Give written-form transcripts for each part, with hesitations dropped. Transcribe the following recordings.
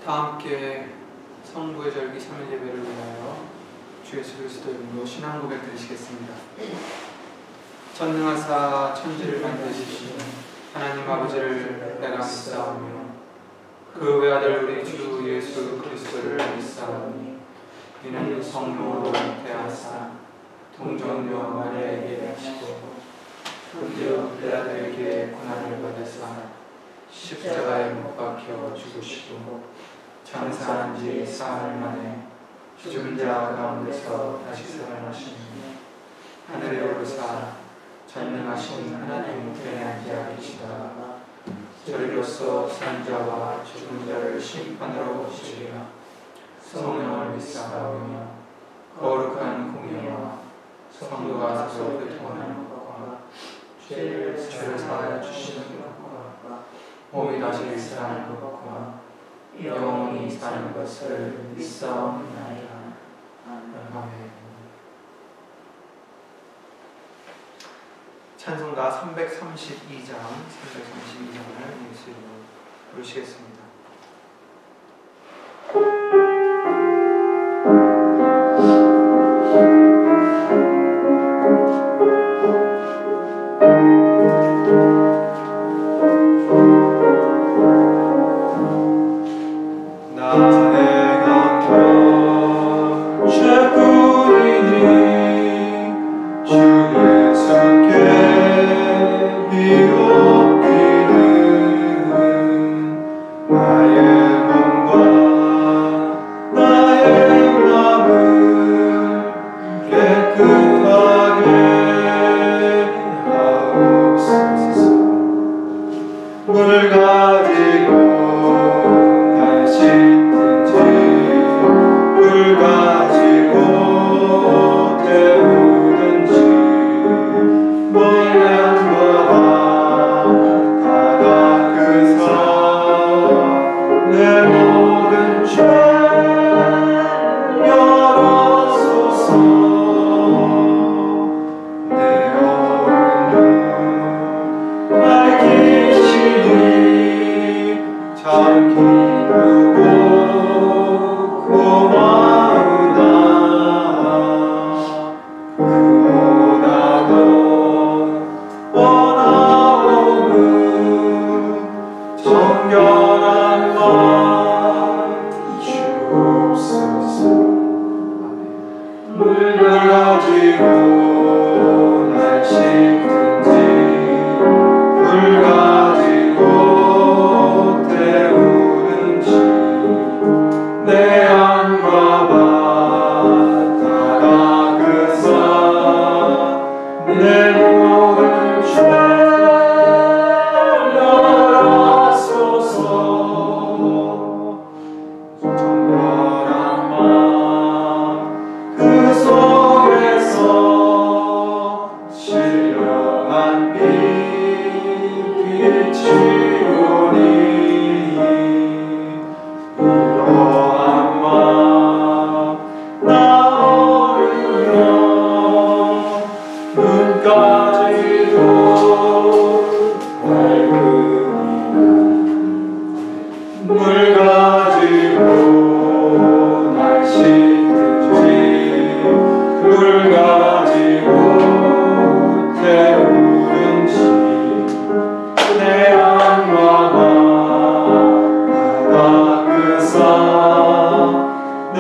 다 함께 성부의 절기 3일 예배를 위하여 주 예수 그리스도 이름으로 신앙 고백 드리시겠습니다. 전능하사 천지를 만드시신 하나님 아버지를 내가 믿사오며 그 외아들 우리 주 예수 그리스도를 믿사오니 이는 성령으로 잉태하사 동정녀 마리아에게 하시고 본디오 빌라도에게 고난을 받으사 십자가에 못 박혀 죽으시고 장사한 지 사흘 만에 죽은 자 가운데서 다시 살아나시니 하늘에 오르사 전능하신 하나님 우편에 앉아 계시다가 저리로서 산 자와 죽은 자를 심판하러 오시리라. 성령을 믿사오며 거룩한 공예와 성도가 서로 교통하는 것과 죄를 사하여 주시는 것과 몸이 다시 사는 것과 영원히 사는 것을 믿사옵나이다. 아멘. 찬송가 332장을 예수 이름으로 부르시겠습니다.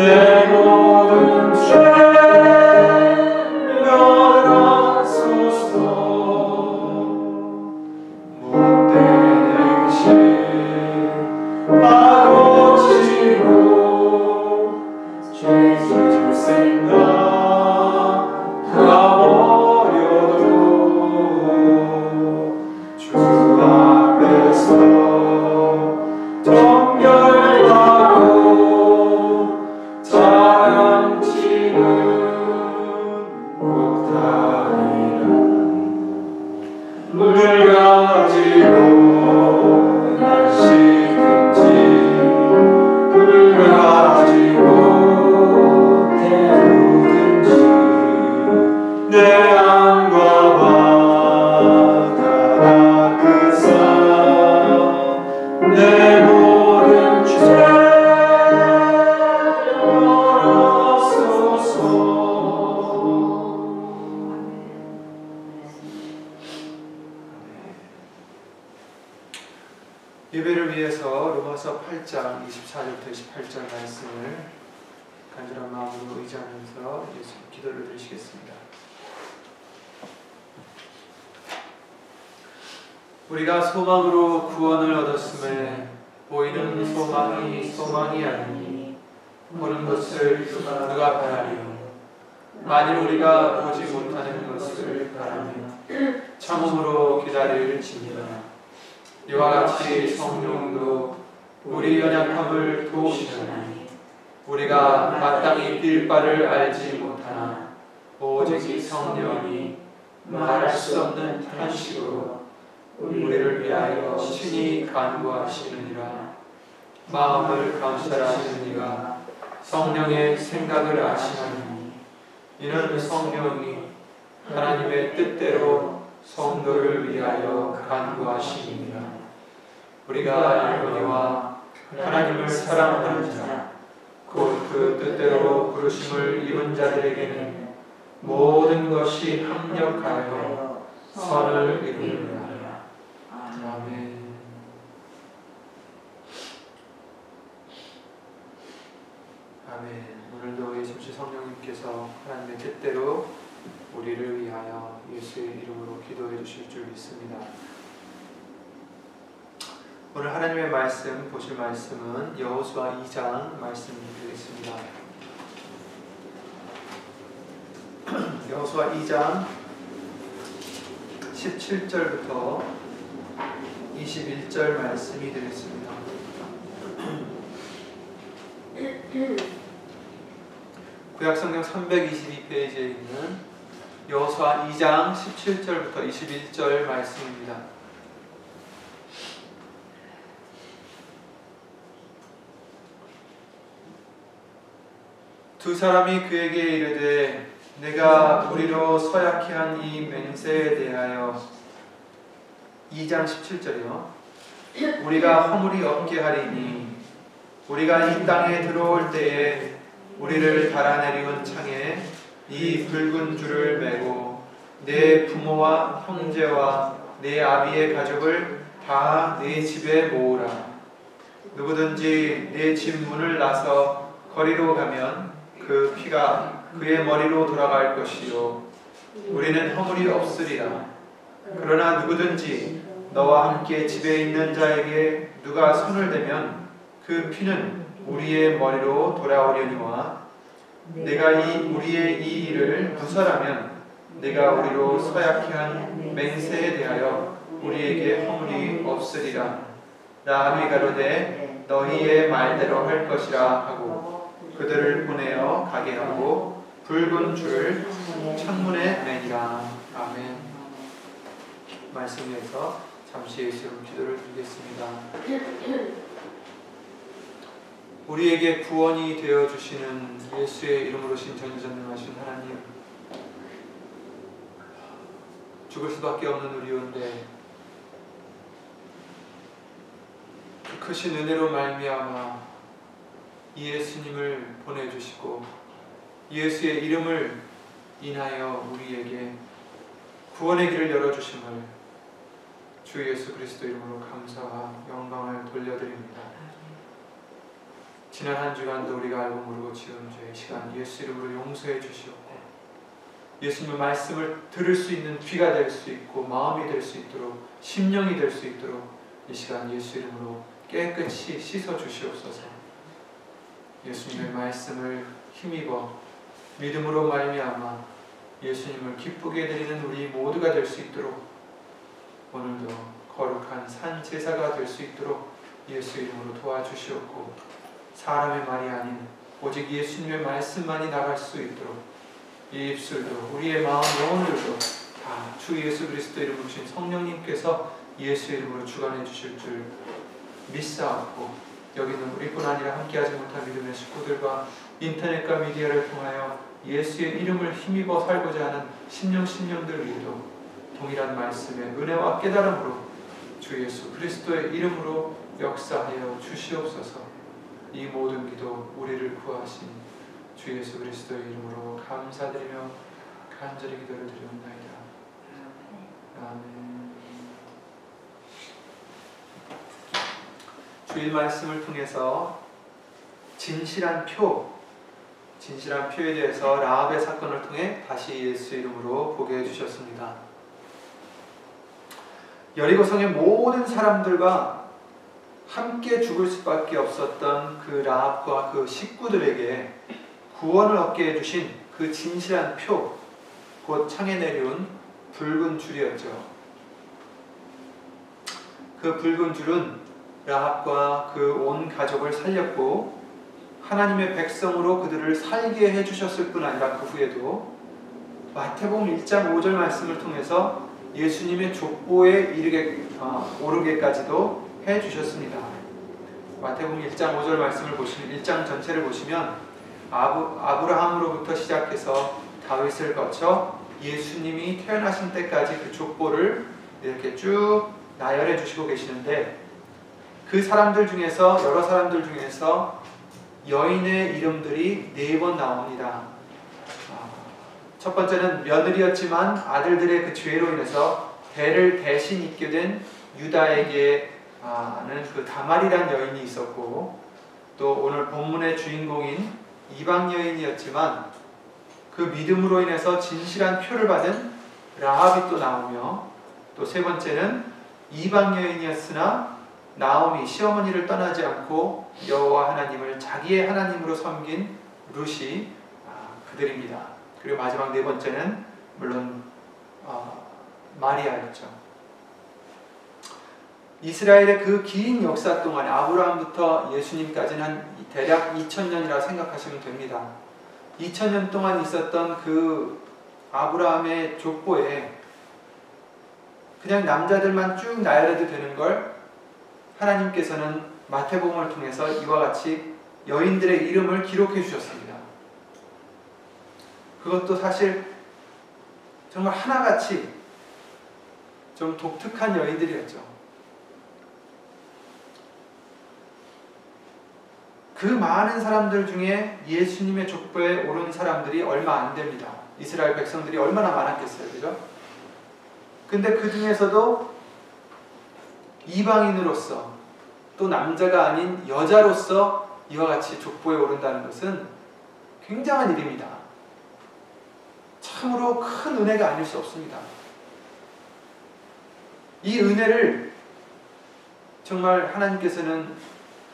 내 모든 죄 예배를 위해서 로마서 8장 24절부터 28절 말씀을 간절한 마음으로 의지하면서 예수 기도를 드리시겠습니다. 우리가 소망으로 구원을 얻었음에 보이는 소망이 아니니 보는 것을 누가 바라리요. 만일 우리가 보지 못하는 것을 바라며 참음으로 기다릴지니라. 이와 같이 성령도 우리 연약함을 도우시나니 우리가 마땅히 빌 바를 알지 못하나 오직 성령이 말할 수 없는 탄식으로 우리를 위하여 친히 간구하시느니라. 마음을 감찰하시는 이가 성령의 생각을 아시나니 이는 성령이 하나님의 뜻대로 성도를 위하여 간구하시느니라. 우리가 알거니와 하나님을 사랑하는 자 곧 그 뜻대로 부르심을 입은 자들에게는 모든 것이 합력하여 선을 이루느니라. 아멘. 아멘. 오늘도 예수님 성령님께서 하나님의 뜻대로 우리를 위하여 예수의 이름으로 기도해 주실 줄 믿습니다. 오늘 하나님의 말씀 보실 말씀은 여호수아 2장 말씀드리겠습니다. 여호수아 2장 17절부터 21절 말씀이 되겠습니다. 구약성경 322페이지에 있는 여호수아 2장 17절부터 21절 말씀입니다. 두 사람이 그에게 이르되 내가 우리로 서약케 한 이 맹세에 대하여 2장 17절이요 우리가 허물이 없게 하리니 우리가 이 땅에 들어올 때에 우리를 달아내리운 창에 이 붉은 줄을 매고 내 부모와 형제와 내 아비의 가족을 다 내 집에 모으라. 누구든지 내 집 문을 나서 거리로 가면 그 피가 그의 머리로 돌아갈 것이요 우리는 허물이 없으리라. 그러나 누구든지 너와 함께 집에 있는 자에게 누가 손을 대면 그 피는 우리의 머리로 돌아오려니와 내가 우리의 이 일을 누설하면 내가 우리로 서약케 한 맹세에 대하여 우리에게 허물이 없으리라. 라합이 가로되 너희의 말대로 할 것이라 하고 그들을 보내어 가게 하고 붉은 줄을 창문에 매니라. 아멘. 말씀에서 잠시 예수님 기도를 드리겠습니다. 우리에게 구원이 되어주시는 예수의 이름으로 신전전능하신 하나님, 죽을 수밖에 없는 우리온데 그 크신 은혜로 말미암아 예수님을 보내주시고 예수의 이름을 인하여 우리에게 구원의 길을 열어주심을 주 예수 그리스도 이름으로 감사와 영광을 돌려드립니다. 지난 한 주간도 우리가 알고 모르고 지은 죄의 시간 예수 이름으로 용서해 주시옵고 예수님의 말씀을 들을 수 있는 귀가 될 수 있고 마음이 될 수 있도록 심령이 될 수 있도록 이 시간 예수 이름으로 깨끗이 씻어 주시옵소서. 예수님의 말씀을 힘입어 믿음으로 말미암아 예수님을 기쁘게 드리는 우리 모두가 될 수 있도록 오늘도 거룩한 산 제사가 될 수 있도록 예수 이름으로 도와주시옵고 사람의 말이 아닌 오직 예수님의 말씀만이 나갈 수 있도록 이 입술도 우리의 마음 영혼들도 다 주 예수 그리스도 이름으로 주신 성령님께서 예수 이름으로 주관해 주실 줄 믿사옵고 여기는 우리뿐 아니라 함께하지 못한 믿음의 식구들과 인터넷과 미디어를 통하여 예수의 이름을 힘입어 살고자 하는 심령들 위에도 동일한 말씀의 은혜와 깨달음으로 주 예수 그리스도의 이름으로 역사하여 주시옵소서. 이 모든 기도 우리를 구하신 주 예수 그리스도의 이름으로 감사드리며 간절히 기도를 드리옵나이다. 아멘. 주일 말씀을 통해서 진실한 표에 대해서 라합의 사건을 통해 다시 예수 이름으로 보게 해주셨습니다. 여리고성의 모든 사람들과 함께 죽을 수밖에 없었던 그 라합과 그 식구들에게 구원을 얻게 해주신 그 진실한 표, 곧 창에 내려온 붉은 줄이었죠. 그 붉은 줄은 라합과 그 온 가족을 살렸고 하나님의 백성으로 그들을 살게 해주셨을 뿐 아니라 그 후에도 마태복음 1장 5절 말씀을 통해서 예수님의 족보에 오르게까지도 해주셨습니다. 마태복음 1장 5절 말씀을 보시면 1장 전체를 보시면 아브라함으로부터 시작해서 다윗을 거쳐 예수님이 태어나신 때까지 그 족보를 이렇게 쭉 나열해 주시고 계시는데 그 사람들 중에서 여러 사람들 중에서 여인의 이름들이 4번 나옵니다. 첫 번째는 며느리였지만 아들들의 그 죄로 인해서 대를 대신 잇게 된 유다에게는 그 다말이란 여인이 있었고, 또 오늘 본문의 주인공인 이방 여인이었지만 그 믿음으로 인해서 진실한 표를 받은 라합이 또 나오며, 또 세 번째는 이방 여인이었으나 나오미 시어머니를 떠나지 않고 여호와 하나님을 자기의 하나님으로 섬긴 룻이 그들입니다. 그리고 마지막 네 번째는 물론 마리아였죠. 이스라엘의 그 긴 역사 동안에 아브라함부터 예수님까지는 한 대략 2000년이라 생각하시면 됩니다. 2000년 동안 있었던 그 아브라함의 족보에 그냥 남자들만 쭉 나열해도 되는 걸 하나님께서는 마태복음을 통해서 이와 같이 여인들의 이름을 기록해 주셨습니다. 그것도 사실 정말 하나같이 좀 독특한 여인들이었죠. 그 많은 사람들 중에 예수님의 족보에 오른 사람들이 얼마 안 됩니다. 이스라엘 백성들이 얼마나 많았겠어요, 그죠? 근데 그 중에서도 이방인으로서 또 남자가 아닌 여자로서 이와 같이 족보에 오른다는 것은 굉장한 일입니다. 참으로 큰 은혜가 아닐 수 없습니다. 이 은혜를 정말 하나님께서는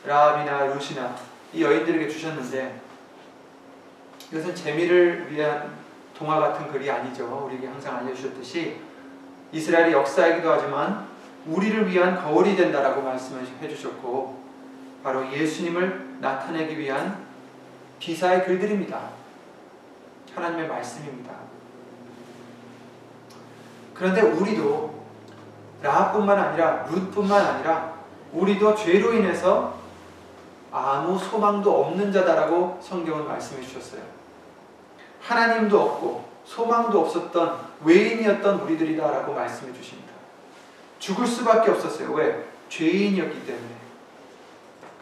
라합이나 룻이나 이 여인들에게 주셨는데, 이것은 재미를 위한 동화 같은 글이 아니죠. 우리에게 항상 알려주셨듯이 이스라엘의 역사이기도 하지만 우리를 위한 거울이 된다라고 말씀해 주셨고, 바로 예수님을 나타내기 위한 기사의 글들입니다. 하나님의 말씀입니다. 그런데 우리도 라합뿐만 아니라 룻뿐만 아니라 우리도 죄로 인해서 아무 소망도 없는 자다라고 성경은 말씀해 주셨어요. 하나님도 없고 소망도 없었던 외인이었던 우리들이다라고 말씀해 주십니다. 죽을 수밖에 없었어요. 왜? 죄인이었기 때문에.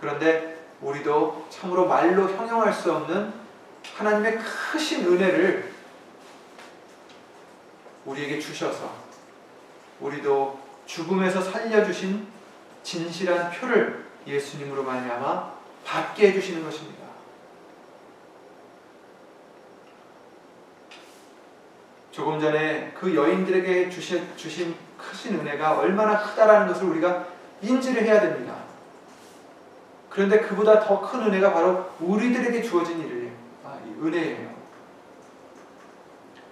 그런데 우리도 참으로 말로 형용할 수 없는 하나님의 크신 은혜를 우리에게 주셔서 우리도 죽음에서 살려주신 진실한 표를 예수님으로 말미암아 받게 해주시는 것입니다. 조금 전에 그 여인들에게 주신 크신 은혜가 얼마나 크다라는 것을 우리가 인지를 해야 됩니다. 그런데 그보다 더 큰 은혜가 바로 우리들에게 주어진 은혜예요.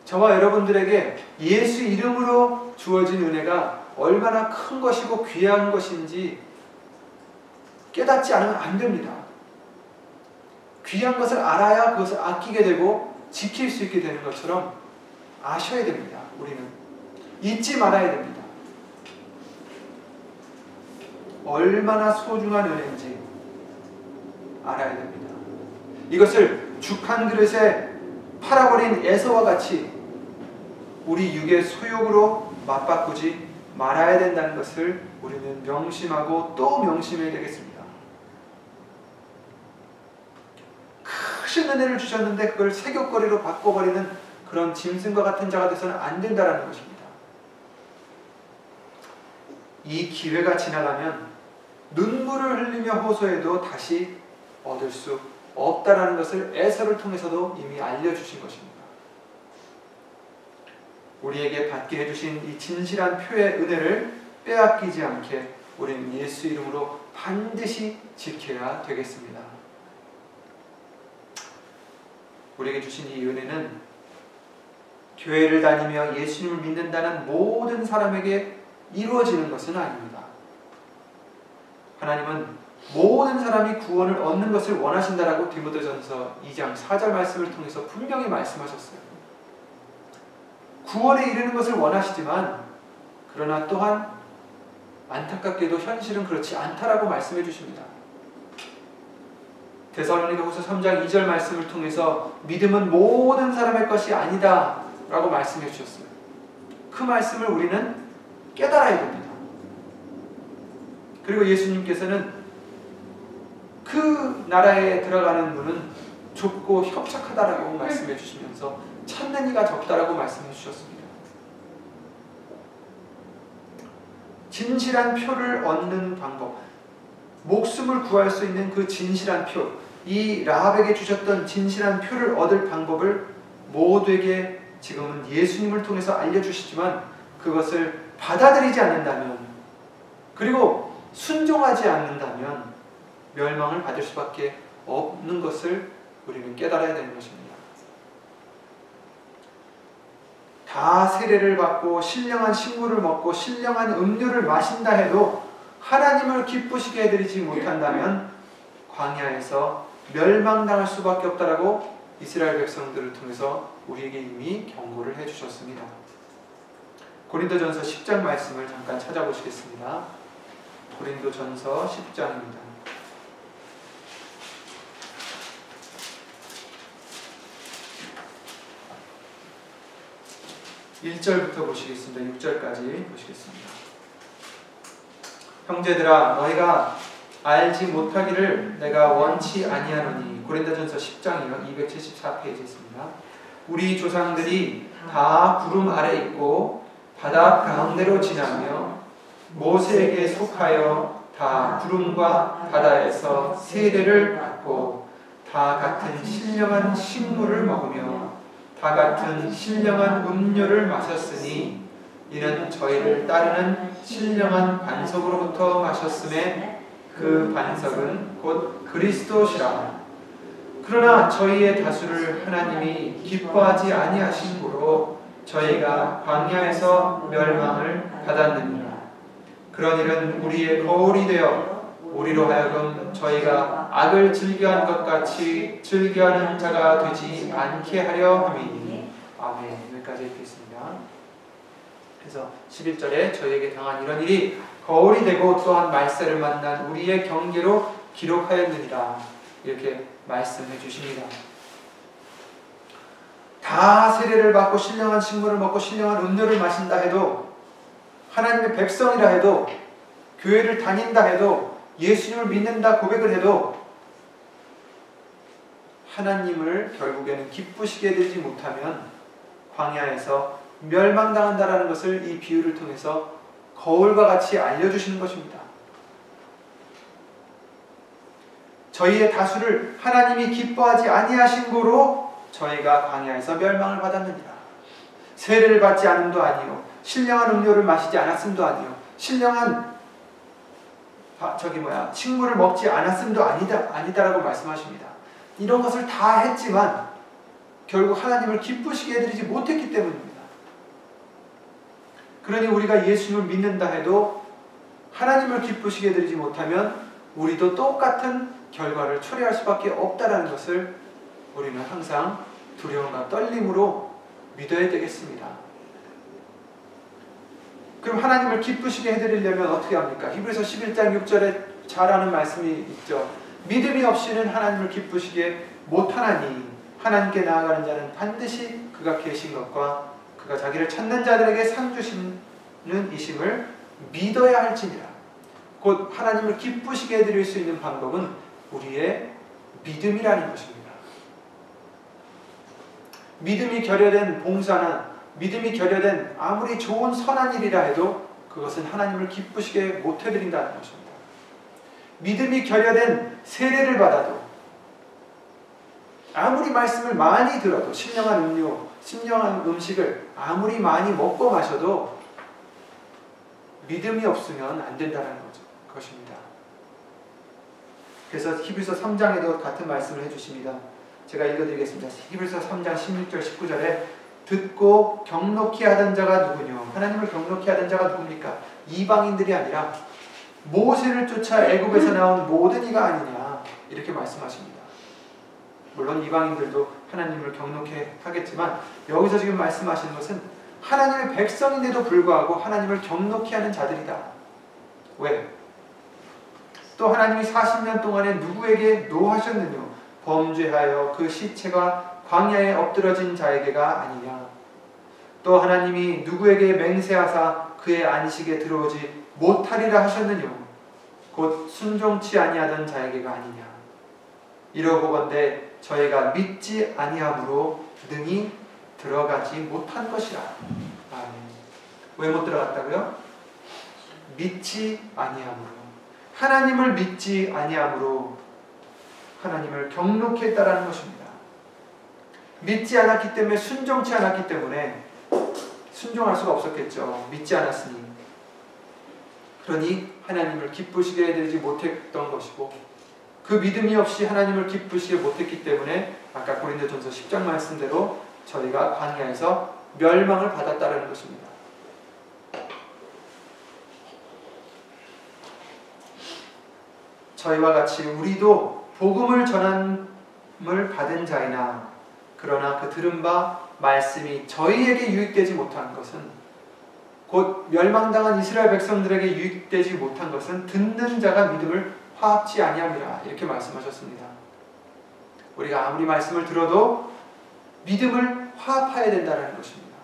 저와 여러분들에게 예수 이름으로 주어진 은혜가 얼마나 큰 것이고 귀한 것인지 깨닫지 않으면 안 됩니다. 귀한 것을 알아야 그것을 아끼게 되고 지킬 수 있게 되는 것처럼 아셔야 됩니다. 우리는 잊지 말아야 됩니다. 얼마나 소중한 은혜인지 알아야 됩니다. 이것을 죽 한 그릇에 팔아버린 에서와 같이 우리 육의 소욕으로 맞바꾸지 말아야 된다는 것을 우리는 명심하고 또 명심해야 되겠습니다. 크신 은혜를 주셨는데 그걸 세귑거리로 바꿔버리는 그런 짐승과 같은 자가 돼서는 안 된다는 것입니다. 이 기회가 지나가면 눈물을 흘리며 호소해도 다시 얻을 수 없다라는 것을 에서를 통해서도 이미 알려주신 것입니다. 우리에게 받게 해주신 이 진실한 표의 은혜를 빼앗기지 않게 우리는 예수 이름으로 반드시 지켜야 되겠습니다. 우리에게 주신 이 은혜는 교회를 다니며 예수님을 믿는다는 모든 사람에게 이루어지는 것은 아닙니다. 하나님은 모든 사람이 구원을 얻는 것을 원하신다라고 디모데전서 2장 4절 말씀을 통해서 분명히 말씀하셨어요. 구원에 이르는 것을 원하시지만 그러나 또한 안타깝게도 현실은 그렇지 않다라고 말씀해 주십니다. 데살로니가후서 3장 2절 말씀을 통해서 믿음은 모든 사람의 것이 아니다 라고 말씀해 주셨어요. 그 말씀을 우리는 깨달아야 됩니다. 그리고 예수님께서는 그 나라에 들어가는 문은 좁고 협착하다라고 말씀해 주시면서 찾는 이가 적다라고 말씀해 주셨습니다. 진실한 표를 얻는 방법, 목숨을 구할 수 있는 그 진실한 표, 이 라합에게 주셨던 진실한 표를 얻을 방법을 모두에게 지금은 예수님을 통해서 알려주시지만 그것을 받아들이지 않는다면, 그리고 순종하지 않는다면 멸망을 받을 수밖에 없는 것을 우리는 깨달아야 되는 것입니다. 다 세례를 받고 신령한 식물을 먹고 신령한 음료를 마신다 해도 하나님을 기쁘시게 해드리지 못한다면 광야에서 멸망당할 수밖에 없다라고 이스라엘 백성들을 통해서 우리에게 이미 경고를 해주셨습니다. 고린도전서 10장 말씀을 잠깐 찾아보시겠습니다. 고린도전서 10장입니다. 1절부터 보시겠습니다. 6절까지 보시겠습니다. 형제들아 너희가 알지 못하기를 내가 원치 아니하노니. 고린도전서 10장이요 274페이지에 있습니다. 우리 조상들이 다 구름 아래 있고 바다 가운데로 지나며 모세에게 속하여 다 구름과 바다에서 세례를 받고 다 같은 신령한 식물을 먹으며 다 같은 신령한 음료를 마셨으니 이는 저희를 따르는 신령한 반석으로부터 마셨음에 그 반석은 곧 그리스도시라. 그러나 저희의 다수를 하나님이 기뻐하지 아니하신 고로 저희가 광야에서 멸망을 받았느니라. 그런 일은 우리의 거울이 되어 우리로 하여금 저희가 악을 즐겨한 것 같이 즐겨하는 자가 되지 않게 하려 함이니. 아멘. 여기까지 읽겠습니다. 그래서 11절에 저희에게 당한 이런 일이 거울이 되고 또한 말세를 만난 우리의 경계로 기록하였느니라. 이렇게 말씀해 주십니다. 다 세례를 받고 신령한 식물을 먹고 신령한 음료를 마신다 해도, 하나님의 백성이라 해도, 교회를 다닌다 해도, 예수님을 믿는다 고백을 해도 하나님을 결국에는 기쁘시게 해드리지 못하면 광야에서 멸망당한다라는 것을 이 비유를 통해서 거울과 같이 알려주시는 것입니다. 저희의 다수를 하나님이 기뻐하지 아니하신 고로 저희가 광야에서 멸망을 받았느니라. 세례를 받지 않음도 아니요 신령한 음료를 마시지 않았음도 아니요 신령한 식물을 먹지 않았음도 아니다라고 말씀하십니다. 이런 것을 다 했지만 결국 하나님을 기쁘시게 해드리지 못했기 때문입니다. 그러니 우리가 예수님을 믿는다 해도 하나님을 기쁘시게 해드리지 못하면 우리도 똑같은 결과를 초래할 수밖에 없다는 것을 우리는 항상 두려움과 떨림으로 믿어야 되겠습니다. 그럼 하나님을 기쁘시게 해드리려면 어떻게 합니까? 히브리서 11장 6절에 잘 아는 말씀이 있죠. 믿음이 없이는 하나님을 기쁘시게 못하나니 하나님께 나아가는 자는 반드시 그가 계신 것과 그가 자기를 찾는 자들에게 상 주시는 이심을 믿어야 할지니라. 곧 하나님을 기쁘시게 해드릴 수 있는 방법은 우리의 믿음이라는 것입니다. 믿음이 결여된 봉사나 믿음이 결여된 아무리 좋은 선한 일이라 해도 그것은 하나님을 기쁘시게 못해드린다는 것입니다. 믿음이 결여된 세례를 받아도, 아무리 말씀을 많이 들어도, 신령한 음료, 신령한 음식을 아무리 많이 먹고 마셔도 믿음이 없으면 안 된다는 것입니다. 그래서 히브리서 3장에도 같은 말씀을 해주십니다. 제가 읽어드리겠습니다. 히브리서 3장 16절 19절에 듣고 경록히 하던 자가 누구뇨? 하나님을 경록히 하던 자가 누굽니까? 이방인들이 아니라 모세를 쫓아 애굽에서 나온 모든 이가 아니냐, 이렇게 말씀하십니다. 물론 이방인들도 하나님을 경록히 하겠지만 여기서 지금 말씀하시는 것은 하나님의 백성인데도 불구하고 하나님을 경록히 하는 자들이다. 왜? 또 하나님이 40년 동안에 누구에게 노하셨느뇨? 범죄하여 그 시체가 광야에 엎드러진 자에게가 아니냐. 또 하나님이 누구에게 맹세하사 그의 안식에 들어오지 못하리라 하셨느뇨? 곧 순종치 아니하던 자에게가 아니냐. 이러보건대 저희가 믿지 아니함으로 능히 들어가지 못한 것이라. 아멘. 왜 못 들어갔다고요? 믿지 아니함으로. 하나님을 믿지 아니함으로 하나님을 경록히 했다라는 것입니다. 믿지 않았기 때문에, 순종치 않았기 때문에 순종할 수가 없었겠죠. 믿지 않았으니. 그러니 하나님을 기쁘시게 해드리지 못했던 것이고, 그 믿음이 없이 하나님을 기쁘시게 못했기 때문에 아까 고린도전서 10장 말씀대로 저희가 광야에서 멸망을 받았다는 것입니다. 저희와 같이 우리도 복음을 전함을 받은 자이나, 그러나 그 들은 바 말씀이 저희에게 유익되지 못한 것은, 곧 멸망당한 이스라엘 백성들에게 유익되지 못한 것은 듣는 자가 믿음을 화합치 아니함이라, 이렇게 말씀하셨습니다. 우리가 아무리 말씀을 들어도 믿음을 화합해야 된다는 것입니다.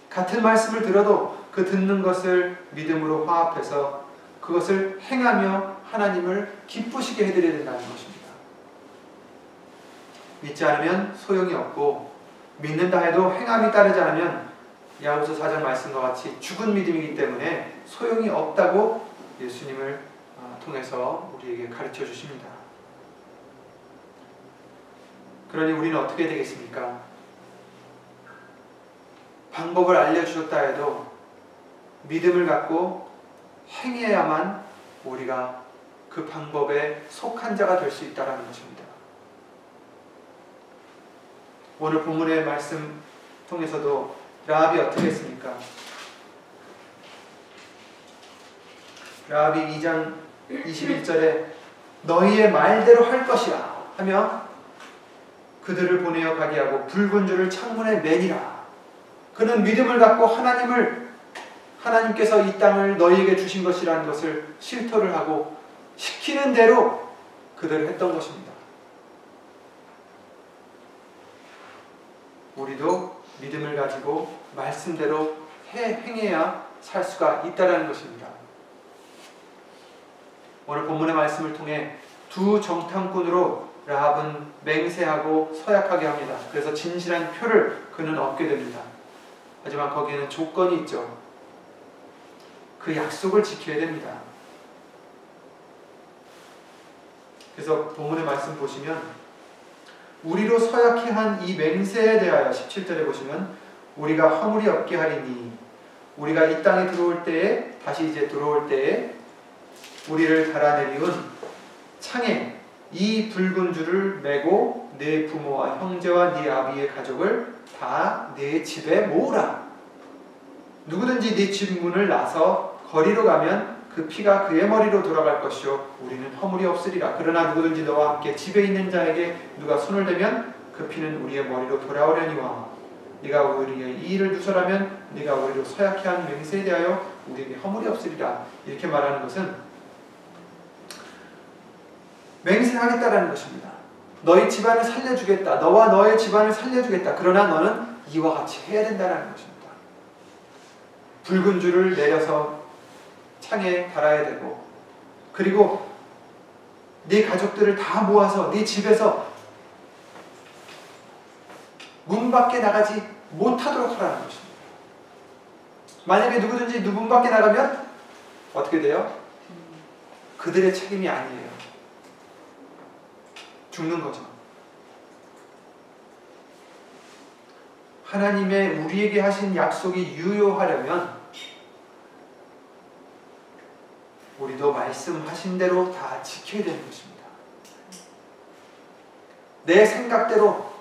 같은 말씀을 들어도 그 듣는 것을 믿음으로 화합해서 그것을 행하며 하나님을 기쁘시게 해드려야 된다는 것입니다. 믿지 않으면 소용이 없고, 믿는다 해도 행함이 따르지 않으면 야고보서 4장 말씀과 같이 죽은 믿음이기 때문에 소용이 없다고 예수님을 통해서 우리에게 가르쳐 주십니다. 그러니 우리는 어떻게 되겠습니까? 방법을 알려주셨다 해도 믿음을 갖고 행해야만 우리가 그 방법에 속한 자가 될 수 있다는 것입니다. 오늘 본문의 말씀 통해서도 라합이 어떻게 했습니까? 라합이 2장 21절에 너희의 말대로 할 것이라 하며 그들을 보내어 가게 하고 붉은 줄을 창문에 매니라. 그는 믿음을 갖고 하나님께서 이 땅을 너희에게 주신 것이라는 것을 실토를 하고 시키는 대로 그들을 했던 것입니다. 우리도 믿음을 가지고 말씀대로 행해야 살 수가 있다는 것입니다. 오늘 본문의 말씀을 통해 두 정탐꾼으로 라합은 맹세하고 서약하게 합니다. 그래서 진실한 표를 그는 얻게 됩니다. 하지만 거기에는 조건이 있죠. 그 약속을 지켜야 됩니다. 그래서 본문의 말씀 보시면 우리로 서약해 한 이 맹세에 대하여 17절에 보시면 우리가 허물이 없게 하리니 우리가 이 땅에 들어올 때에, 다시 이제 들어올 때에 우리를 달아내리운 창에 이 붉은 줄을 매고 내 부모와 형제와 네 아비의 가족을 다 내 집에 모으라. 누구든지 네 집 문을 나서 거리로 가면 그 피가 그의 머리로 돌아갈 것이요 우리는 허물이 없으리라. 그러나 누구든지 너와 함께 집에 있는 자에게 누가 손을 대면 그 피는 우리의 머리로 돌아오려니와 네가 우리의 이 일을 누설하면 네가 우리로 서약해 한 맹세에 대하여 우리에게 허물이 없으리라. 이렇게 말하는 것은 맹세하겠다라는 것입니다. 너희 집안을 살려주겠다. 너와 너의 집안을 살려주겠다. 그러나 너는 이와 같이 해야 된다는 것입니다. 붉은 줄을 내려서 창에 달아야 되고, 그리고 네 가족들을 다 모아서 네 집에서 문 밖에 나가지 못하도록 하라는 것입니다. 만약에 누구든지 문 밖에 나가면 어떻게 돼요? 그들의 책임이 아니에요. 죽는 거죠. 하나님의 우리에게 하신 약속이 유효하려면 우리도 말씀하신 대로 다 지켜야 되는 것입니다. 내 생각대로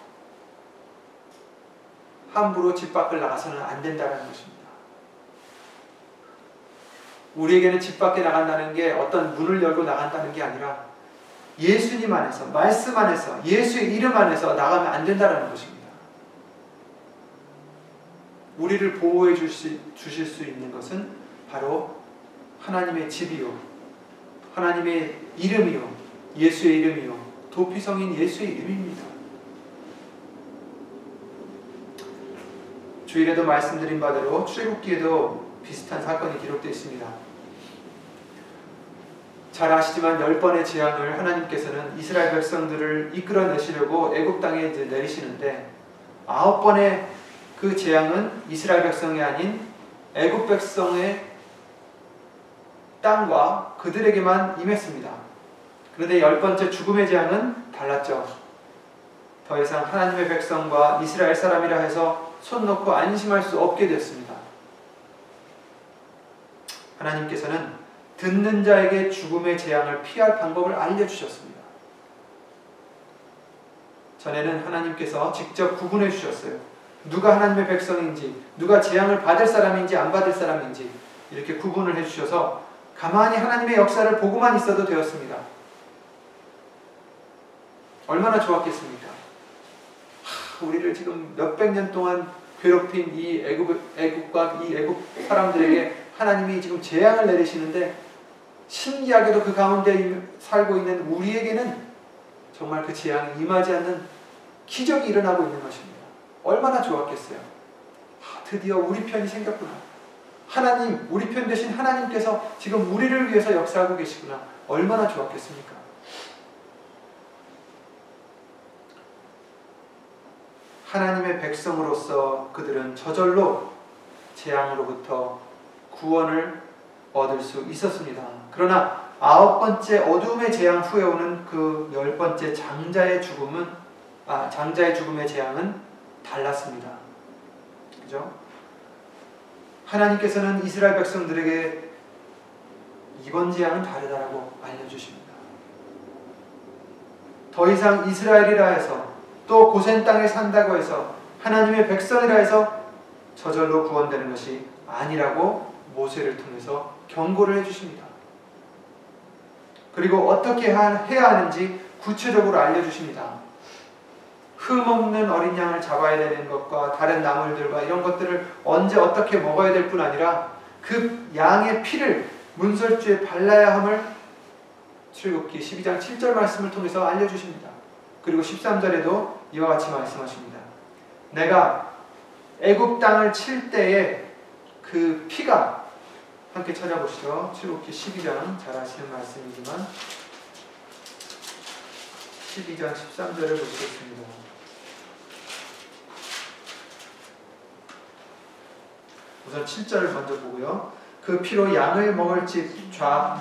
함부로 집 밖을 나가서는 안 된다는 것입니다. 우리에게는 집 밖에 나간다는 게 어떤 문을 열고 나간다는 게 아니라 예수님 안에서, 말씀 안에서, 예수의 이름 안에서 나가면 안 된다는 것입니다. 우리를 보호해 주실 수 있는 것은 바로 하나님의 집이요, 하나님의 이름이요, 예수의 이름이요, 도피성인 예수의 이름입니다. 주일에도 말씀드린 바대로 출애굽기에도 비슷한 사건이 기록되어 있습니다. 잘 아시지만 10번의 재앙을 하나님께서는 이스라엘 백성들을 이끌어내시려고 애굽 땅에 이제 내리시는데 9번의 그 재앙은 이스라엘 백성이 아닌 애굽 백성의 땅과 그들에게만 임했습니다. 그런데 10번째 죽음의 재앙은 달랐죠. 더 이상 하나님의 백성과 이스라엘 사람이라 해서 손 놓고 안심할 수 없게 됐습니다. 하나님께서는 듣는 자에게 죽음의 재앙을 피할 방법을 알려주셨습니다. 전에는 하나님께서 직접 구분해 주셨어요. 누가 하나님의 백성인지, 누가 재앙을 받을 사람인지 안 받을 사람인지 이렇게 구분을 해주셔서 가만히 하나님의 역사를 보고만 있어도 되었습니다. 얼마나 좋았겠습니까? 우리를 지금 몇백 년 동안 괴롭힌 이 애국과 이 애국 사람들에게 하나님이 지금 재앙을 내리시는데 신기하게도 그 가운데 살고 있는 우리에게는 정말 그 재앙이 임하지 않는 기적이 일어나고 있는 것입니다. 얼마나 좋았겠어요. 드디어 우리 편이 생겼구나. 하나님, 우리 편 되신 하나님께서 지금 우리를 위해서 역사하고 계시구나. 얼마나 좋았겠습니까? 하나님의 백성으로서 그들은 저절로 재앙으로부터 구원을 얻을 수 있었습니다. 그러나 9번째 어둠의 재앙 후에 오는 그 10번째 장자의 죽음의 재앙은 달랐습니다. 그죠? 하나님께서는 이스라엘 백성들에게 이번 재앙은 다르다라고 알려주십니다. 더 이상 이스라엘이라 해서 또 고센 땅에 산다고 해서 하나님의 백성이라 해서 저절로 구원되는 것이 아니라고 모세를 통해서 경고를 해주십니다. 그리고 어떻게 해야 하는지 구체적으로 알려주십니다. 흠없는 어린 양을 잡아야 되는 것과 다른 나물들과 이런 것들을 언제 어떻게 먹어야 될 뿐 아니라 그 양의 피를 문설주에 발라야 함을 출애굽기 12장 7절 말씀을 통해서 알려주십니다. 그리고 13절에도 이와 같이 말씀하십니다. 내가 애굽 땅을 칠 때에 그 피가, 함께 찾아보시죠. 출애굽기 12장, 잘 아시는 말씀이지만 12장 13절을 보시겠습니다. 우선 7절을 먼저 보고요. 그 피로 양을 먹을 집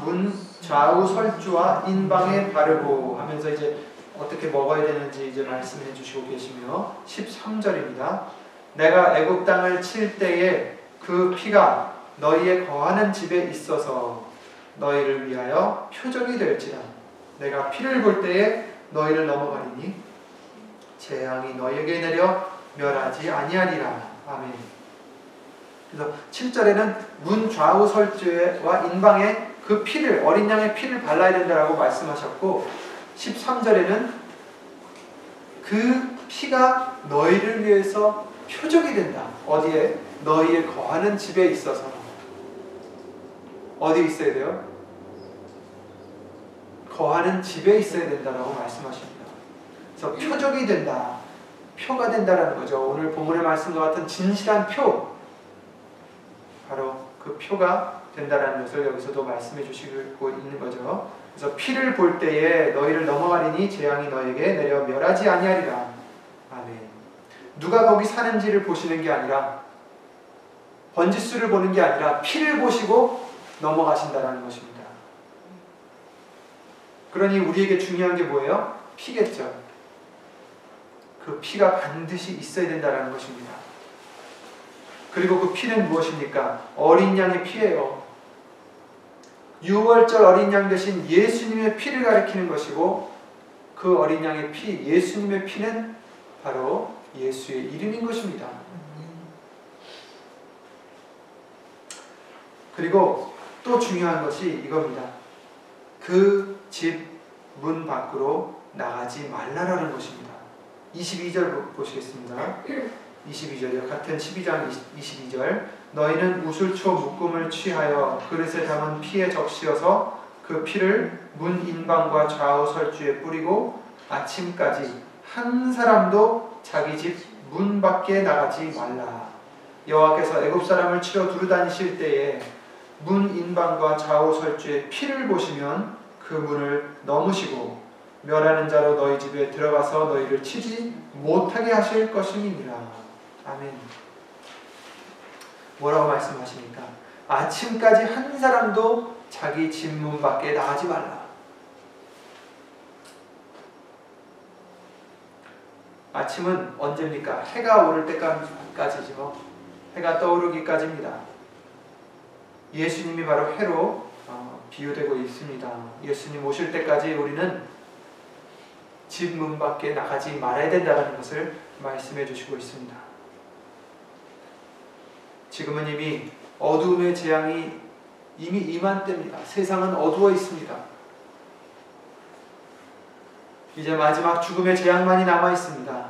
문 좌우 설주와 인방에 바르고 하면서 이제 어떻게 먹어야 되는지 이제 말씀해 주시고 계시며 13절입니다. 내가 애굽 땅을 칠 때에 그 피가 너희의 거하는 집에 있어서 너희를 위하여 표적이 될지라. 내가 피를 볼 때에 너희를 넘어가리니 재앙이 너희에게 내려 멸하지 아니하리라. 아멘. 그래서 7절에는 문 좌우 설주와 인방에 그 피를, 어린 양의 피를 발라야 된다라고 말씀하셨고 13절에는 그 피가 너희를 위해서 표적이 된다. 어디에? 너희의 거하는 집에 있어서. 어디 있어야 돼요? 거하는 집에 있어야 된다라고 말씀하십니다. 그래서 표적이 된다. 표가 된다라는 거죠. 오늘 본문의 말씀과 같은 진실한 표. 바로 그 표가 된다라는 것을 여기서도 말씀해 주시고 있는 거죠. 그래서 피를 볼 때에 너희를 넘어가리니 재앙이 너에게 내려 멸하지 아니하리라. 아멘. 누가 거기 사는지를 보시는 게 아니라, 번지수를 보는 게 아니라 피를 보시고 넘어가신다라는 것입니다. 그러니 우리에게 중요한 게 뭐예요? 피겠죠. 그 피가 반드시 있어야 된다는 것입니다. 그리고 그 피는 무엇입니까? 어린 양의 피예요. 유월절 어린 양 대신 예수님의 피를 가리키는 것이고, 그 어린 양의 피, 예수님의 피는 바로 예수의 이름인 것입니다. 그리고 또 중요한 것이 이겁니다. 그 집 문 밖으로 나가지 말라라는 것입니다. 22절 보시겠습니다. 22절이요. 같은 12장 22절. 너희는 우슬초 묶음을 취하여 그릇에 담은 피에 적시어서 그 피를 문 인방과 좌우 설주에 뿌리고 아침까지 한 사람도 자기 집 문 밖에 나가지 말라. 여호와께서 애굽 사람을 치러 두루 다니실 때에 문 인방과 좌우 설주에 피를 보시면 그 문을 넘으시고 멸하는 자로 너희 집에 들어가서 너희를 치지 못하게 하실 것임이니라. 아멘. 뭐라고 말씀하십니까? 아침까지 한 사람도 자기 집 문 밖에 나가지 말라. 아침은 언제입니까? 해가 오를 때까지죠. 해가 떠오르기까지입니다. 예수님이 바로 해로 비유되고 있습니다. 예수님 오실 때까지 우리는 집 문 밖에 나가지 말아야 된다는 것을 말씀해 주시고 있습니다. 지금은 이미 어두움의 재앙이 이미 임한 때입니다. 세상은 어두워 있습니다. 이제 마지막 죽음의 재앙만이 남아 있습니다.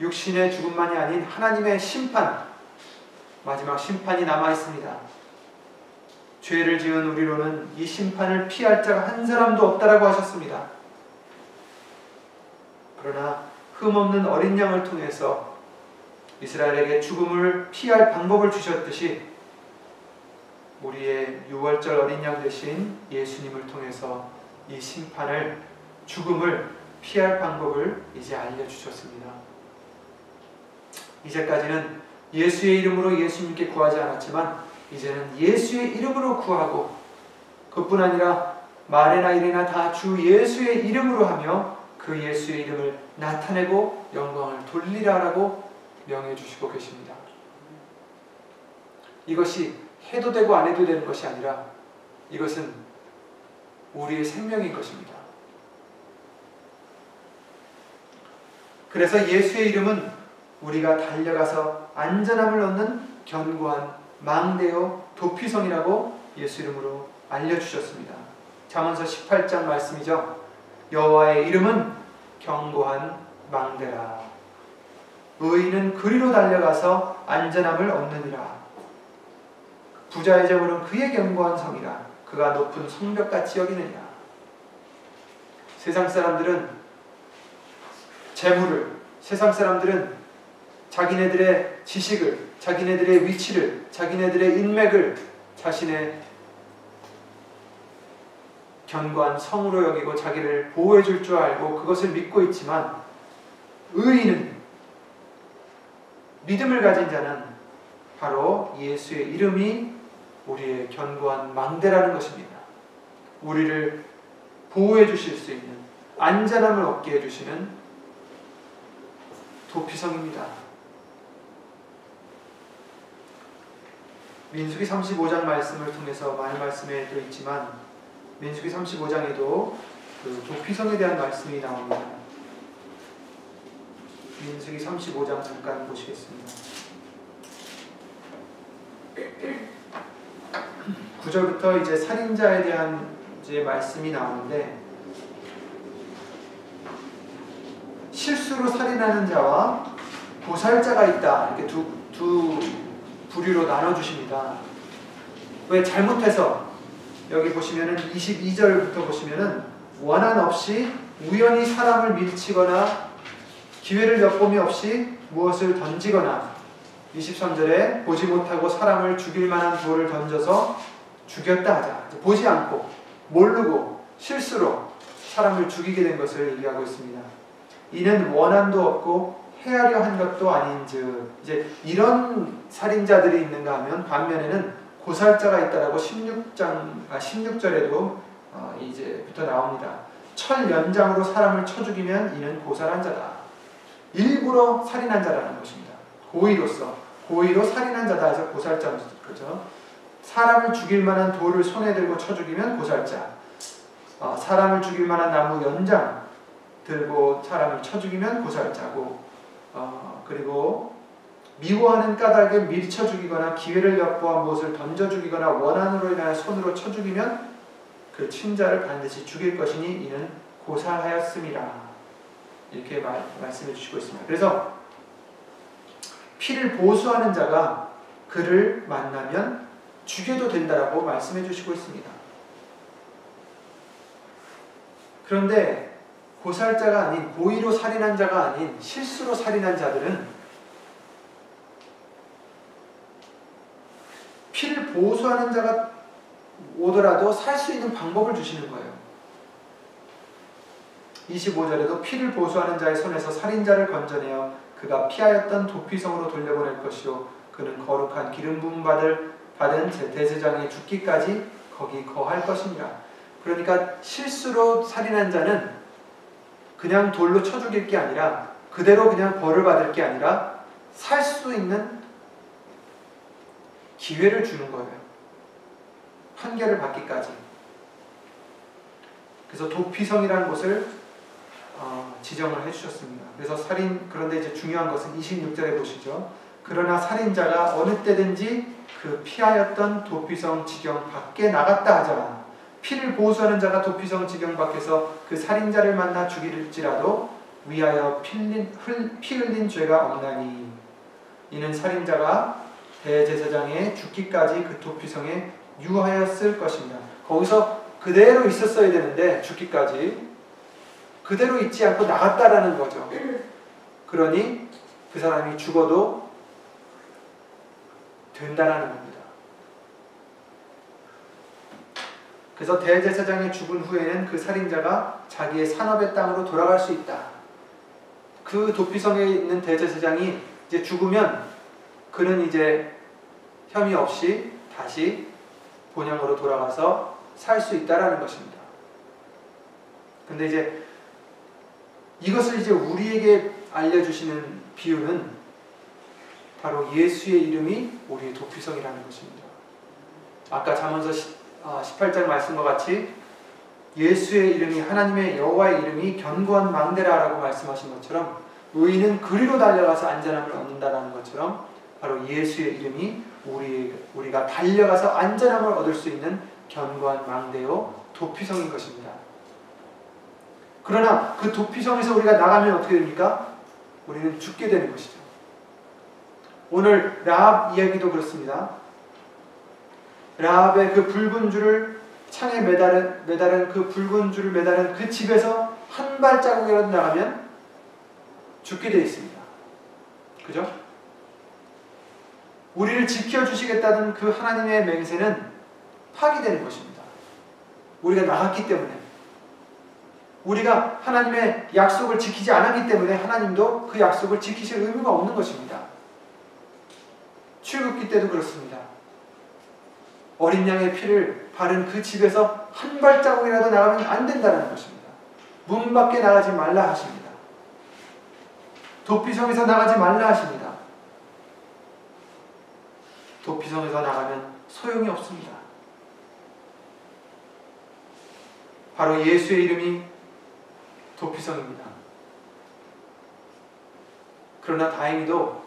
육신의 죽음만이 아닌 하나님의 심판, 마지막 심판이 남아 있습니다. 죄를 지은 우리로는 이 심판을 피할 자가 한 사람도 없다라고 하셨습니다. 그러나 흠없는 어린 양을 통해서 이스라엘에게 죽음을 피할 방법을 주셨듯이 우리의 유월절 어린 양 대신 예수님을 통해서 이 심판을, 죽음을 피할 방법을 이제 알려주셨습니다. 이제까지는 예수의 이름으로 예수님께 구하지 않았지만 이제는 예수의 이름으로 구하고, 그뿐 아니라 말이나 일이나 다 주 예수의 이름으로 하며 그 예수의 이름을 나타내고 영광을 돌리라라고 명해 주시고 계십니다. 이것이 해도 되고 안 해도 되는 것이 아니라 이것은 우리의 생명인 것입니다. 그래서 예수의 이름은 우리가 달려가서 안전함을 얻는 견고한 망대요 도피성이라고 예수 이름으로 알려주셨습니다. 잠언서 18장 말씀이죠. 여호와의 이름은 견고한 망대라. 의인은 그리로 달려가서 안전함을 얻느니라. 부자의 재물은 그의 견고한 성이라. 그가 높은 성벽같이 여기느니라. 세상 사람들은 재물을, 세상 사람들은 자기네들의 지식을, 자기네들의 위치를, 자기네들의 인맥을 자신의 견고한 성으로 여기고 자기를 보호해 줄 줄 알고 그것을 믿고 있지만, 의인은, 믿음을 가진 자는 바로 예수의 이름이 우리의 견고한 망대라는 것입니다. 우리를 보호해 주실 수 있는, 안전함을 얻게 해주시는 도피성입니다. 민수기 35장 말씀을 통해서 많은 말씀에도 있지만 민수기 35장에도 그 도피성에 대한 말씀이 나옵니다. 민수기 35장 잠깐 보시겠습니다. 9절부터 이제 살인자에 대한 이제 말씀이 나오는데, 실수로 살인하는 자와 보살자가 있다, 이렇게 두 부류로 나눠주십니다. 왜? 잘못해서, 여기 보시면은 22절부터 보시면은 원한 없이 우연히 사람을 밀치거나 기회를 엿봄이 없이 무엇을 던지거나, 23절에 보지 못하고 사람을 죽일 만한 돌을 던져서 죽였다 하자. 보지 않고 모르고 실수로 사람을 죽이게 된 것을 얘기하고 있습니다. 이는 원한도 없고 헤아려 한 것도 아닌즉, 이제 이런 살인자들이 있는가 하면 반면에는 고살자가 있다라고 16절에도 이제부터 나옵니다. 철 연장으로 사람을 쳐 죽이면 이는 고살한 자다. 일부러 살인한 자라는 것입니다. 고의로 살인한 자다 해서 고살자인 거죠. 사람을 죽일 만한 돌을 손에 들고 쳐 죽이면 고살자. 사람을 죽일 만한 나무 연장 들고 사람을 쳐 죽이면 고살자고, 그리고 미워하는 까닭에 밀쳐 죽이거나 기회를 엿보아 무엇을 던져 죽이거나 원한으로 인하여 손으로 쳐 죽이면 그 친자를 반드시 죽일 것이니 이는 고살하였음이라. 이렇게 말씀해 주시고 있습니다. 그래서 피를 보수하는 자가 그를 만나면 죽여도 된다라고 말씀해 주시고 있습니다. 그런데 고살자가 아닌, 고의로 살인한 자가 아닌 실수로 살인한 자들은 피를 보수하는 자가 오더라도 살 수 있는 방법을 주시는 거예요. 25절에도 피를 보수하는 자의 손에서 살인자를 건져내어 그가 피하였던 도피성으로 돌려보낼 것이요 그는 거룩한 기름 부음 받은 대제사장이 죽기까지 거기 거할 것이니라. 그러니까 실수로 살인한 자는 그냥 돌로 쳐 죽일 게 아니라, 그대로 그냥 벌을 받을 게 아니라 살 수 있는 기회를 주는 거예요. 판결을 받기까지. 그래서 도피성이라는 곳을 지정을 해주셨습니다. 그래서 그런데 이제 중요한 것은 26절에 보시죠. 그러나 살인자가 어느 때든지 그 피하였던 도피성 지경 밖에 나갔다 하자. 피를 보수하는 자가 도피성 지경 밖에서 그 살인자를 만나 죽일지라도 위하여 피 흘린 죄가 없나니 이는 살인자가 대제사장의 죽기까지 그 도피성에 유하였을 것입니다. 거기서 그대로 있었어야 되는데 죽기까지 그대로 있지 않고 나갔다라는 거죠. 그러니 그 사람이 죽어도 된다라는 겁니다. 그래서 대제사장이 죽은 후에는 그 살인자가 자기의 산업의 땅으로 돌아갈 수 있다. 그 도피성에 있는 대제사장이 이제 죽으면 그는 이제 혐의 없이 다시 본향으로 돌아가서 살 수 있다라는 것입니다. 근데 이제 이것을 이제 우리에게 알려주시는 비유는 바로 예수의 이름이 우리의 도피성이라는 것입니다. 아까 잠언서 18장 말씀과 같이 예수의 이름이, 하나님의 여호와의 이름이 견고한 망대라라고 말씀하신 것처럼 의인은 그리로 달려가서 안전함을 얻는다라는 것처럼 바로 예수의 이름이 우리가 달려가서 안전함을 얻을 수 있는 견고한 망대요 도피성인 것입니다. 그러나 그 도피성에서 우리가 나가면 어떻게 됩니까? 우리는 죽게 되는 것이죠. 오늘 라합 이야기도 그렇습니다. 라합의 그 붉은 줄을 창에 매달은 그 붉은 줄을 매달은 그 집에서 한 발자국이라도 나가면 죽게 되어 있습니다. 그죠? 우리를 지켜주시겠다는 그 하나님의 맹세는 파기되는 것입니다. 우리가 나갔기 때문에, 우리가 하나님의 약속을 지키지 않았기 때문에 하나님도 그 약속을 지키실 의무가 없는 것입니다. 출애굽기 때도 그렇습니다. 어린 양의 피를 바른 그 집에서 한 발자국이라도 나가면 안 된다는 것입니다. 문 밖에 나가지 말라 하십니다. 도피성에서 나가지 말라 하십니다. 도피성에서 나가면 소용이 없습니다. 바로 예수의 이름이 도피성입니다. 그러나 다행히도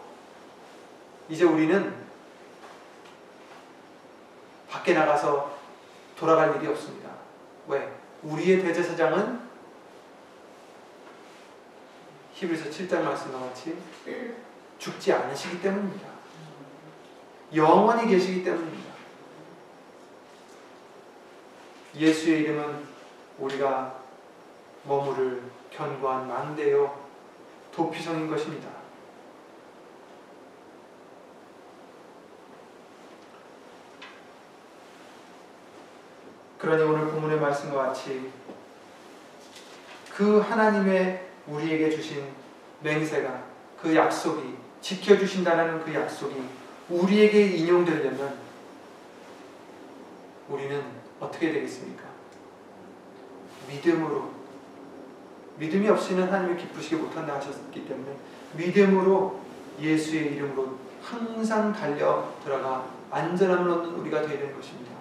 이제 우리는 밖에 나가서 돌아갈 일이 없습니다. 왜? 우리의 대제사장은 히브리서 7장 말씀과 같이 죽지 않으시기 때문입니다. 영원히 계시기 때문입니다. 예수의 이름은 우리가 머무를 견고한 망대요 도피성인 것입니다. 그러니 오늘 본문의 말씀과 같이 그 하나님의 우리에게 주신 맹세가, 그 약속이, 지켜주신다는 그 약속이 우리에게 인용되려면 우리는 어떻게 되겠습니까? 믿음으로, 믿음이 없이는 하나님을 기쁘시게 못한다 하셨기 때문에 믿음으로 예수의 이름으로 항상 달려 들어가 안전함을 얻는 우리가 되어야 되는 것입니다.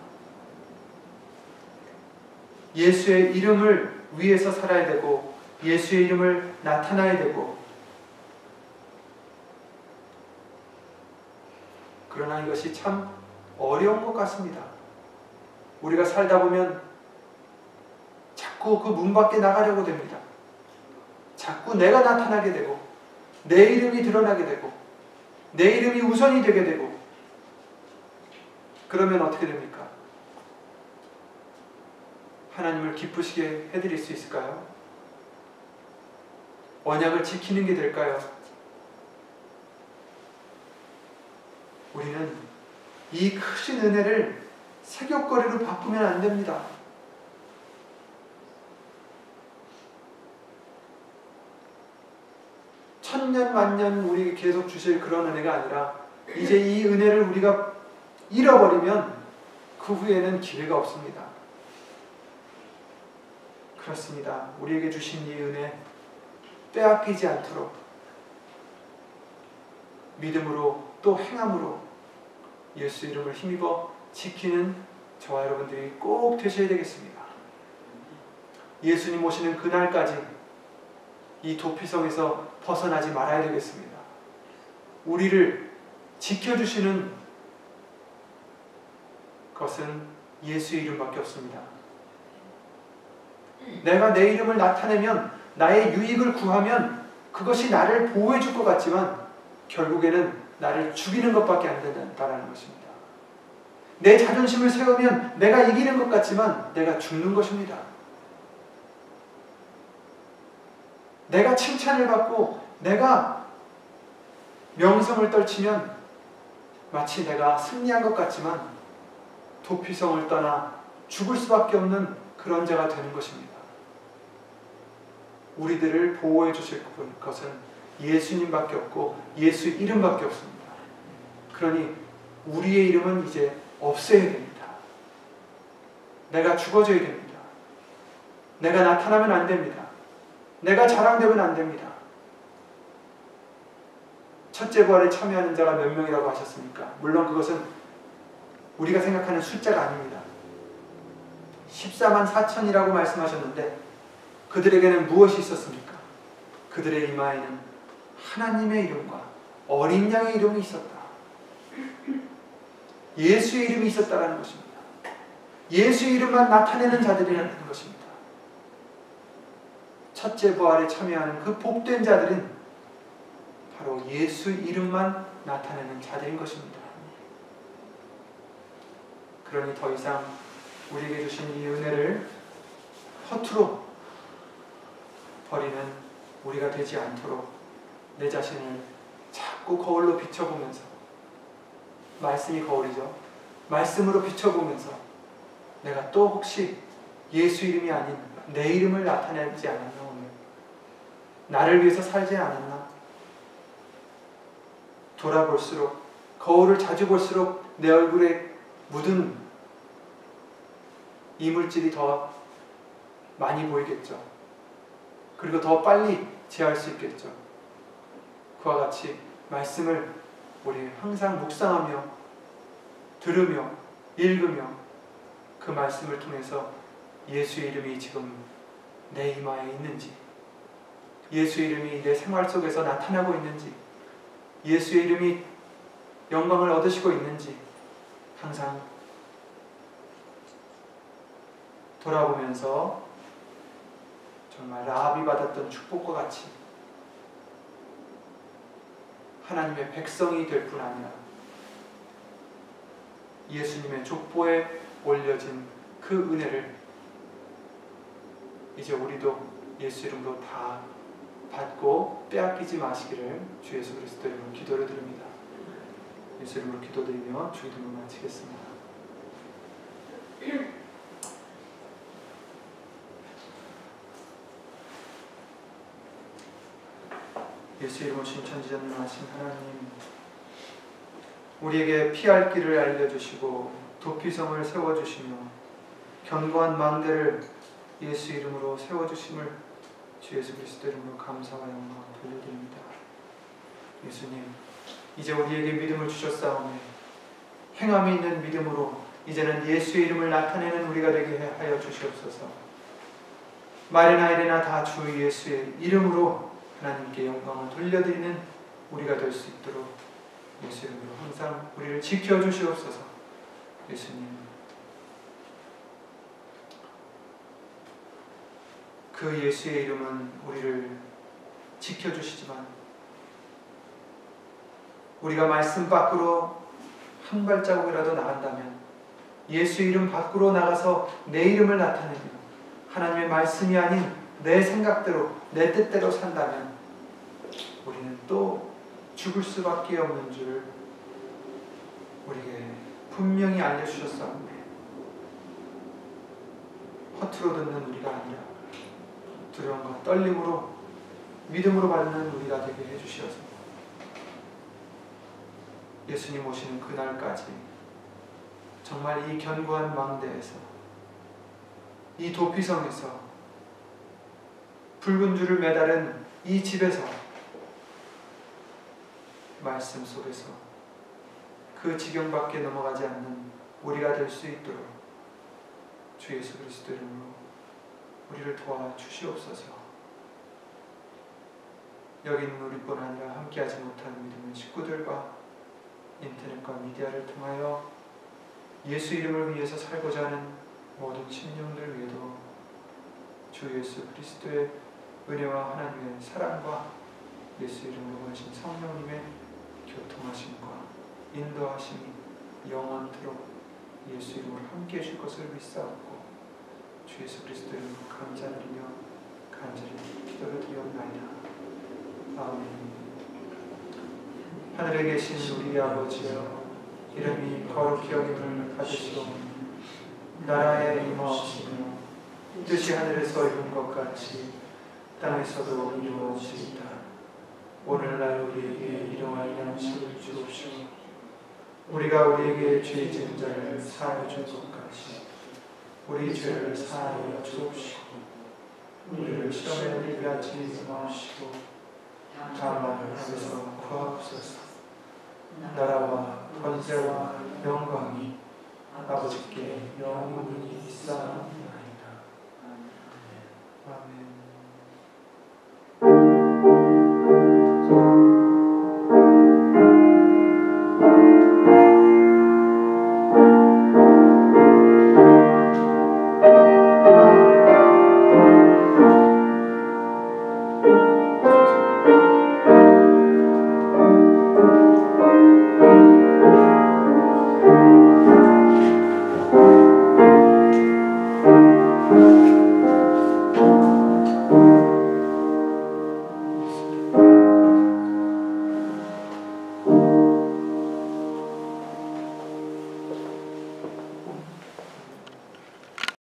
예수의 이름을 위해서 살아야 되고 예수의 이름을 나타나야 되고, 그러나 이것이 참 어려운 것 같습니다. 우리가 살다 보면 자꾸 그 문 밖에 나가려고 됩니다. 자꾸 내가 나타나게 되고 내 이름이 드러나게 되고 내 이름이 우선이 되게 되고, 그러면 어떻게 됩니까? 하나님을 기쁘시게 해드릴 수 있을까요? 언약을 지키는 게 될까요? 우리는 이 크신 은혜를 세귑거리로 바꾸면 안 됩니다. 천년 만년 우리에게 계속 주실 그런 은혜가 아니라 이제 이 은혜를 우리가 잃어버리면 그 후에는 기회가 없습니다. 그렇습니다. 우리에게 주신 이 은혜 빼앗기지 않도록 믿음으로 또 행함으로 예수 이름을 힘입어 지키는 저와 여러분들이 꼭 되셔야 되겠습니다. 예수님 오시는 그날까지 이 도피성에서 벗어나지 말아야 되겠습니다. 우리를 지켜주시는 것은 예수의 이름밖에 없습니다. 내가 내 이름을 나타내면, 나의 유익을 구하면 그것이 나를 보호해 줄 것 같지만 결국에는 나를 죽이는 것밖에 안 된다는 것입니다. 내 자존심을 세우면 내가 이기는 것 같지만 내가 죽는 것입니다. 내가 칭찬을 받고 내가 명성을 떨치면 마치 내가 승리한 것 같지만 도피성을 떠나 죽을 수밖에 없는 그런 자가 되는 것입니다. 우리들을 보호해 주실 것은 예수님밖에 없고 예수 이름밖에 없습니다. 그러니 우리의 이름은 이제 없어야 됩니다. 내가 죽어져야 됩니다. 내가 나타나면 안 됩니다. 내가 자랑되면 안 됩니다. 첫째 부활에 참여하는 자가 몇 명이라고 하셨습니까? 물론 그것은 우리가 생각하는 숫자가 아닙니다. 14만 4천이라고 말씀하셨는데 그들에게는 무엇이 있었습니까? 그들의 이마에는 하나님의 이름과 어린 양의 이름이 있었다. 예수의 이름이 있었다는 것입니다. 예수의 이름만 나타내는 자들이라는 것입니다. 첫째 부활에 참여하는 그 복된 자들은 바로 예수 이름만 나타내는 자들인 것입니다. 그러니 더 이상 우리에게 주신 이 은혜를 허투루 버리는 우리가 되지 않도록 내 자신을 자꾸 거울로 비춰보면서, 말씀이 거울이죠. 말씀으로 비춰보면서 내가 또 혹시 예수 이름이 아닌 내 이름을 나타내지 않았나, 오늘 나를 위해서 살지 않았나, 돌아볼수록, 거울을 자주 볼수록 내 얼굴에 묻은 이물질이 더 많이 보이겠죠. 그리고 더 빨리 제할 수 있겠죠. 그와 같이 말씀을 우리 항상 묵상하며 들으며 읽으며 그 말씀을 통해서 예수의 이름이 지금 내 이마에 있는지, 예수의 이름이 내 생활 속에서 나타나고 있는지, 예수의 이름이 영광을 얻으시고 있는지 항상 돌아보면서 정말 라합이 받았던 축복과 같이 하나님의 백성이 될 뿐 아니라 예수님의 족보에 올려진 그 은혜를 이제 우리도 예수 이름으로 다 받고 빼앗기지 마시기를 주 예수 그리스도 이름으로 기도를 드립니다. 예수 이름으로 기도드리며 주 기도를 마치겠습니다. 예수 이름으로 신천지전능하신 하나님, 우리에게 피할 길을 알려주시고 도피성을 세워주시며 견고한 망대를 예수 이름으로 세워주심을 주 예수 그리스도 이름으로 감사와 영광을 돌려드립니다. 예수님, 이제 우리에게 믿음을 주셨사오니 행함이 있는 믿음으로 이제는 예수의 이름을 나타내는 우리가 되게 하여 주시옵소서. 말이나 이래나 다 주 예수의 이름으로 하나님께 영광을 돌려드리는 우리가 될 수 있도록 예수 이름으로 항상 우리를 지켜주시옵소서. 예수님, 그 예수의 이름은 우리를 지켜주시지만 우리가 말씀 밖으로 한 발자국이라도 나간다면, 예수의 이름 밖으로 나가서 내 이름을 나타내며 하나님의 말씀이 아닌 내 생각대로 내 뜻대로 산다면 우리는 또 죽을 수밖에 없는 줄을 우리에게 분명히 알려주셨사오니 허투루 듣는 우리가 아니라 두려움과 떨림으로 믿음으로 받는 우리가 되게 해주시어서 예수님 오시는 그날까지 정말 이 견고한 망대에서, 이 도피성에서, 붉은 줄을 매달은 이 집에서, 말씀 속에서 그 지경밖에 넘어가지 않는 우리가 될 수 있도록 주 예수 그리스도 이름으로 우리를 도와주시옵소서. 여기 있는 우리뿐 아니라 함께하지 못하는 믿음의 식구들과 인터넷과 미디어를 통하여 예수 이름을 위해서 살고자 하는 모든 심령들 위에도 주 예수 그리스도의 은혜와 하나님의 사랑과 예수 이름으로 보내신 성령님의 교통하심과 인도하심이 영원토록 예수 이름으로 함께해 주실 것을 믿사옵고 주 예수 그리스도 이름으로 감사드리며 간절히 기도를 드리옵나이다. 아멘. 하늘에 계신 우리 아버지여, 이름이 거룩히 여김을 받으시오. 나라에 임하옵시며 뜻이 하늘에서 이룬 것 같이 땅에서도 이루어지이다. 오늘날 우리에게 일용할 양식을 주옵시고 우리가 우리에게 죄 지은 자를 사하여 줄 것 같이 우리 죄를 사하여 주옵시고 우리를 시험에 들게 하지 마시고 다만 하늘에서 구하옵소서. 나라와 권세와 영광이 아버지께 영원히 있사옵나이다. 아멘.